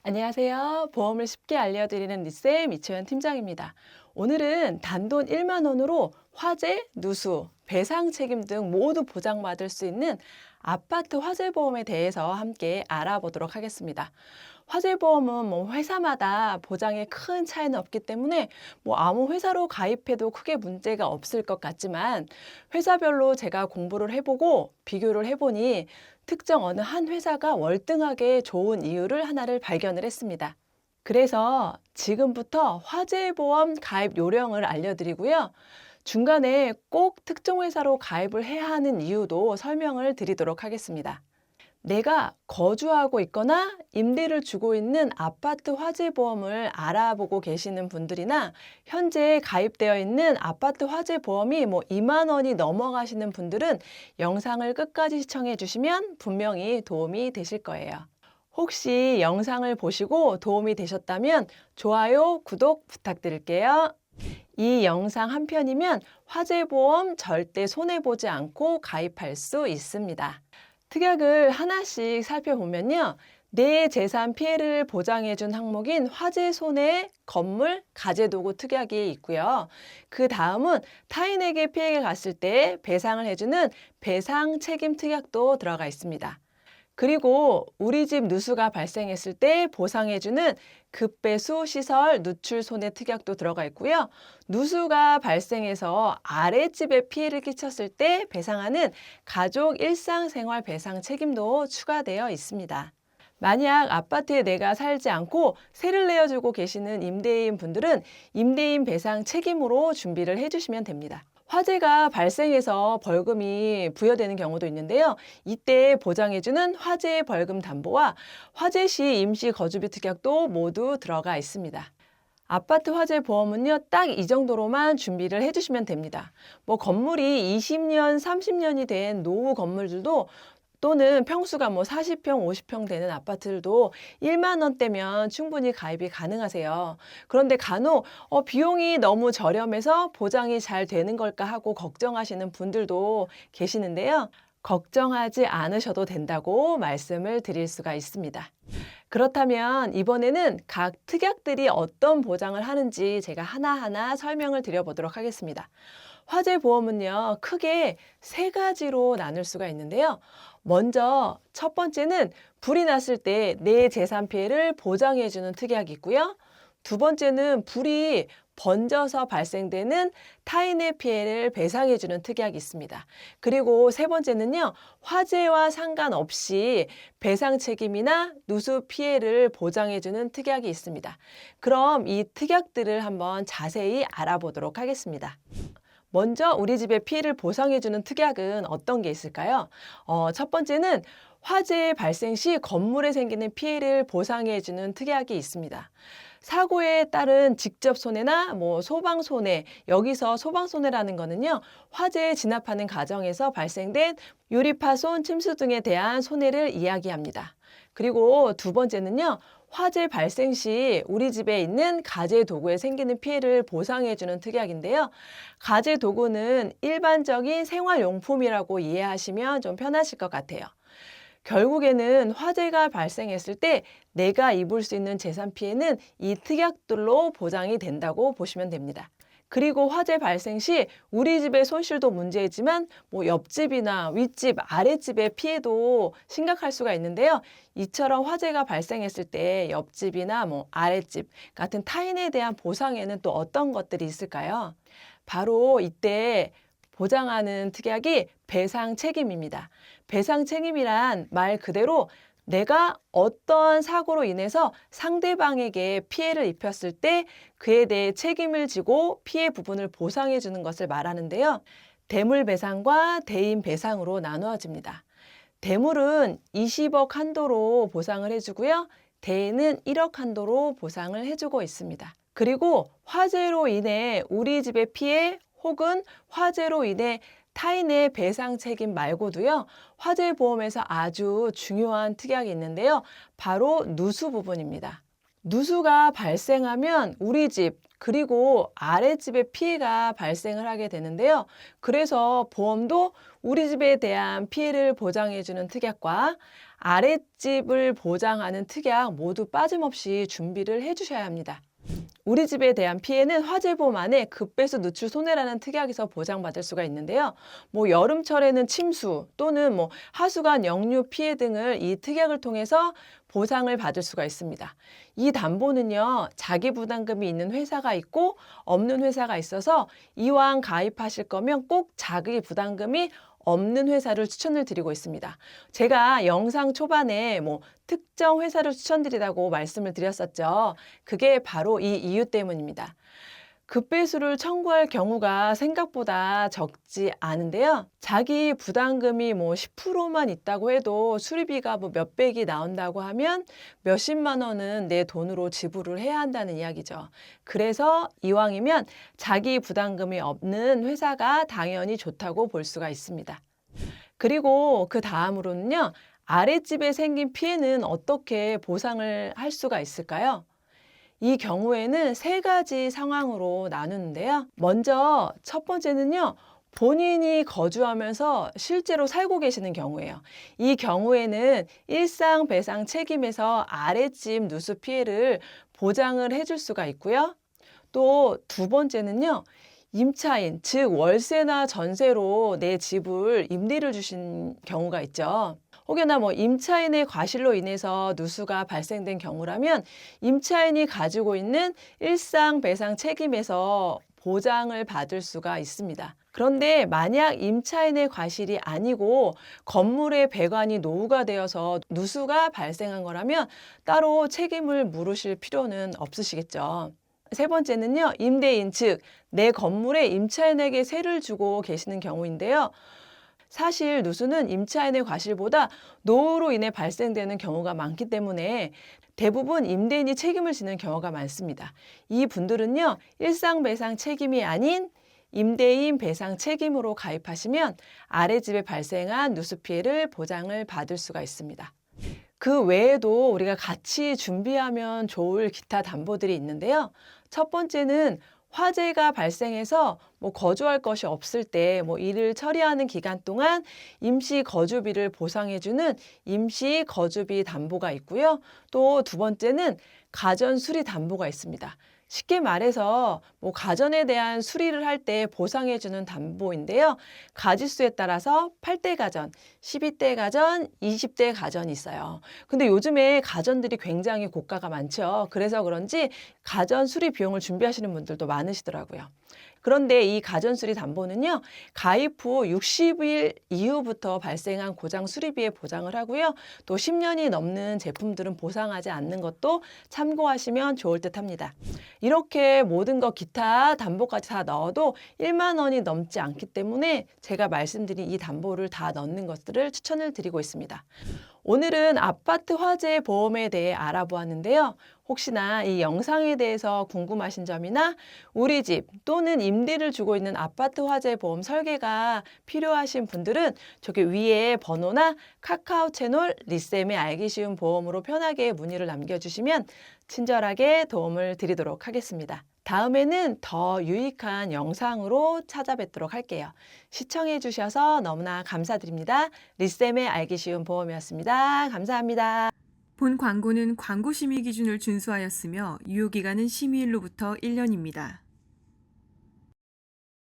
안녕하세요. 보험을 쉽게 알려드리는 리쌤 이채연 팀장입니다. 오늘은 단돈 1만 원으로 화재, 누수, 배상 책임 등 모두 보장받을 수 있는 아파트 화재보험에 대해서 함께 알아보도록 하겠습니다. 화재보험은 회사마다 보장에 큰 차이는 없기 때문에 아무 회사로 가입해도 크게 문제가 없을 것 같지만 회사별로 제가 공부를 해보고 비교를 해보니 특정 어느 한 회사가 월등하게 좋은 이유를 하나를 발견을 했습니다. 그래서 지금부터 화재보험 가입 요령을 알려드리고요. 중간에 꼭 특정 회사로 가입을 해야 하는 이유도 설명을 드리도록 하겠습니다. 내가 거주하고 있거나 임대를 주고 있는 아파트 화재보험을 알아보고 계시는 분들이나 현재 가입되어 있는 아파트 화재보험이 2만 원이 넘어가시는 분들은 영상을 끝까지 시청해 주시면 분명히 도움이 되실 거예요. 혹시 영상을 보시고 도움이 되셨다면 좋아요, 구독 부탁드릴게요. 이 영상 한 편이면 화재보험 절대 손해보지 않고 가입할 수 있습니다. 특약을 하나씩 살펴보면요. 내 재산 피해를 보장해준 항목인 화재 손해, 건물, 가재도구 특약이 있고요. 그 다음은 타인에게 피해가 갔을 때 배상을 해주는 배상 책임 특약도 들어가 있습니다. 그리고 우리 집 누수가 발생했을 때 보상해주는 급배수 시설 누출 손해 특약도 들어가 있고요. 누수가 발생해서 아랫집에 피해를 끼쳤을 때 배상하는 가족 일상생활 배상 책임도 추가되어 있습니다. 만약 아파트에 내가 살지 않고 세를 내어주고 계시는 임대인 분들은 임대인 배상 책임으로 준비를 해주시면 됩니다. 화재가 발생해서 벌금이 부여되는 경우도 있는데요. 이때 보장해주는 화재 벌금 담보와 화재 시 임시 거주비 특약도 모두 들어가 있습니다. 아파트 화재 보험은요, 딱 이 정도로만 준비를 해주시면 됩니다. 건물이 20년, 30년이 된 노후 건물들도 또는 평수가 40평, 50평 되는 아파트들도 1만 원대면 충분히 가입이 가능하세요. 그런데 간혹 비용이 너무 저렴해서 보장이 잘 되는 걸까 하고 걱정하시는 분들도 계시는데요. 걱정하지 않으셔도 된다고 말씀을 드릴 수가 있습니다. 그렇다면 이번에는 각 특약들이 어떤 보장을 하는지 제가 하나하나 설명을 드려보도록 하겠습니다. 화재보험은요, 크게 세 가지로 나눌 수가 있는데요. 먼저 첫 번째는 불이 났을 때 내 재산 피해를 보장해주는 특약이 있고요. 두 번째는 불이 번져서 발생되는 타인의 피해를 배상해주는 특약이 있습니다. 그리고 세 번째는요, 화재와 상관없이 배상 책임이나 누수 피해를 보장해주는 특약이 있습니다. 그럼 이 특약들을 한번 자세히 알아보도록 하겠습니다. 먼저 우리 집의 피해를 보상해주는 특약은 어떤 게 있을까요? 첫 번째는 화재 발생 시 건물에 생기는 피해를 보상해주는 특약이 있습니다. 사고에 따른 직접 손해나 소방 손해, 여기서 소방 손해라는 거는요, 화재에 진압하는 과정에서 발생된 유리 파손, 침수 등에 대한 손해를 이야기합니다. 그리고 두 번째는요, 화재 발생 시 우리 집에 있는 가재 도구에 생기는 피해를 보상해주는 특약인데요. 가재 도구는 일반적인 생활용품이라고 이해하시면 좀 편하실 것 같아요. 결국에는 화재가 발생했을 때 내가 입을 수 있는 재산 피해는 이 특약들로 보장이 된다고 보시면 됩니다. 그리고 화재 발생 시 우리 집의 손실도 문제이지만 옆집이나 윗집, 아랫집의 피해도 심각할 수가 있는데요. 이처럼 화재가 발생했을 때 옆집이나 아랫집 같은 타인에 대한 보상에는 또 어떤 것들이 있을까요? 바로 이때 보장하는 특약이 배상 책임입니다. 배상 책임이란 말 그대로 내가 어떤 사고로 인해서 상대방에게 피해를 입혔을 때 그에 대해 책임을 지고 피해 부분을 보상해 주는 것을 말하는데요. 대물 배상과 대인 배상으로 나누어집니다. 대물은 20억 한도로 보상을 해주고요. 대인은 1억 한도로 보상을 해주고 있습니다. 그리고 화재로 인해 우리 집의 피해 혹은 화재로 인해 타인의 배상 책임 말고도요, 화재보험에서 아주 중요한 특약이 있는데요. 바로 누수 부분입니다. 누수가 발생하면 우리 집 그리고 아랫집에 피해가 발생을 하게 되는데요. 그래서 보험도 우리 집에 대한 피해를 보장해주는 특약과 아랫집을 보장하는 특약 모두 빠짐없이 준비를 해주셔야 합니다. 우리 집에 대한 피해는 화재보험 안에 급배수 누출 손해라는 특약에서 보장받을 수가 있는데요. 여름철에는 침수 또는 하수관 역류 피해 등을 이 특약을 통해서 보상을 받을 수가 있습니다. 이 담보는요, 자기 부담금이 있는 회사가 있고 없는 회사가 있어서 이왕 가입하실 거면 꼭 자기 부담금이 없는 회사를 추천을 드리고 있습니다. 제가 영상 초반에 특정 회사를 추천드리라고 말씀을 드렸었죠. 그게 바로 이 이유 때문입니다. 급배수를 청구할 경우가 생각보다 적지 않은데요. 자기 부담금이 10%만 있다고 해도 수리비가 몇백이 나온다고 하면 몇십만 원은 내 돈으로 지불을 해야 한다는 이야기죠. 그래서 이왕이면 자기 부담금이 없는 회사가 당연히 좋다고 볼 수가 있습니다. 그리고 그 다음으로는요. 아랫집에 생긴 피해는 어떻게 보상을 할 수가 있을까요? 이 경우에는 세 가지 상황으로 나누는데요. 먼저 첫 번째는요. 본인이 거주하면서 실제로 살고 계시는 경우예요. 이 경우에는 일상 배상 책임에서 아랫집 누수 피해를 보장을 해줄 수가 있고요. 또 두 번째는요. 임차인, 즉 월세나 전세로 내 집을 임대를 주신 경우가 있죠. 혹여나 임차인의 과실로 인해서 누수가 발생된 경우라면 임차인이 가지고 있는 일상 배상 책임에서 보장을 받을 수가 있습니다. 그런데 만약 임차인의 과실이 아니고 건물의 배관이 노후가 되어서 누수가 발생한 거라면 따로 책임을 물으실 필요는 없으시겠죠. 세 번째는요, 임대인, 즉 내 건물에 임차인에게 세를 주고 계시는 경우인데요. 사실 누수는 임차인의 과실보다 노후로 인해 발생되는 경우가 많기 때문에 대부분 임대인이 책임을 지는 경우가 많습니다. 이 분들은요, 일상배상 책임이 아닌 임대인 배상 책임으로 가입하시면 아랫집에 발생한 누수 피해를 보장을 받을 수가 있습니다. 그 외에도 우리가 같이 준비하면 좋을 기타 담보들이 있는데요. 첫 번째는 화재가 발생해서 거주할 것이 없을 때 일을 처리하는 기간 동안 임시 거주비를 보상해주는 임시 거주비 담보가 있고요. 또 두 번째는 가전 수리 담보가 있습니다. 쉽게 말해서 가전에 대한 수리를 할 때 보상해주는 담보인데요. 가짓수에 따라서 8대 가전, 12대 가전, 20대 가전이 있어요. 근데 요즘에 가전들이 굉장히 고가가 많죠. 그래서 그런지 가전 수리 비용을 준비하시는 분들도 많으시더라고요. 그런데 이 가전수리 담보는요, 가입 후 60일 이후부터 발생한 고장 수리비에 보장을 하고요. 또 10년이 넘는 제품들은 보상하지 않는 것도 참고하시면 좋을 듯 합니다. 이렇게 모든 것 기타 담보까지 다 넣어도 1만 원이 넘지 않기 때문에 제가 말씀드린 이 담보를 다 넣는 것들을 추천을 드리고 있습니다. 오늘은 아파트 화재 보험에 대해 알아보았는데요. 혹시나 이 영상에 대해서 궁금하신 점이나 우리 집 또는 임대를 주고 있는 아파트 화재 보험 설계가 필요하신 분들은 저기 위에 번호나 카카오 채널 리쌤의 알기 쉬운 보험으로 편하게 문의를 남겨주시면 친절하게 도움을 드리도록 하겠습니다. 다음에는 더 유익한 영상으로 찾아뵙도록 할게요. 시청해 주셔서 너무나 감사드립니다. 리쌤의 알기 쉬운 보험이었습니다. 감사합니다. 본 광고는 광고 심의 기준을 준수하였으며 유효기간은 심의일로부터 1년입니다.